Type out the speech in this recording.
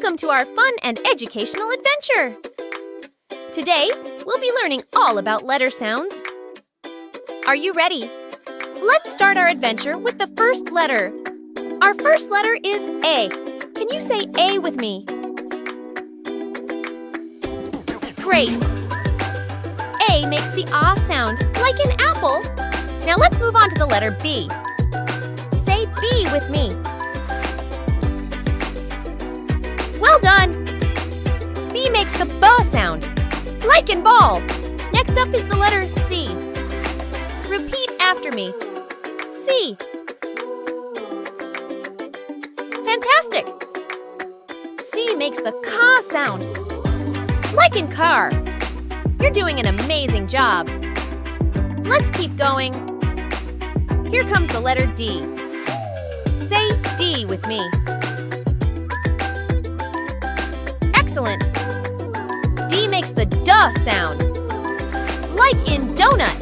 Welcome to our fun and educational adventure! Today, we'll be learning all about letter sounds. Are you ready? Let's start our adventure with the first letter. Our first letter is A. Can you say A with me? Great! A makes the ah sound, like an apple. Now let's move on to the letter B. Say B with me. Well done! B makes the B sound, like in ball. Next up is the letter C. Repeat after me. C. Fantastic! C makes the ca sound, like in car. You're doing an amazing job. Let's keep going. Here comes the letter D. Say D with me. Excellent! D makes the duh sound, like in donut.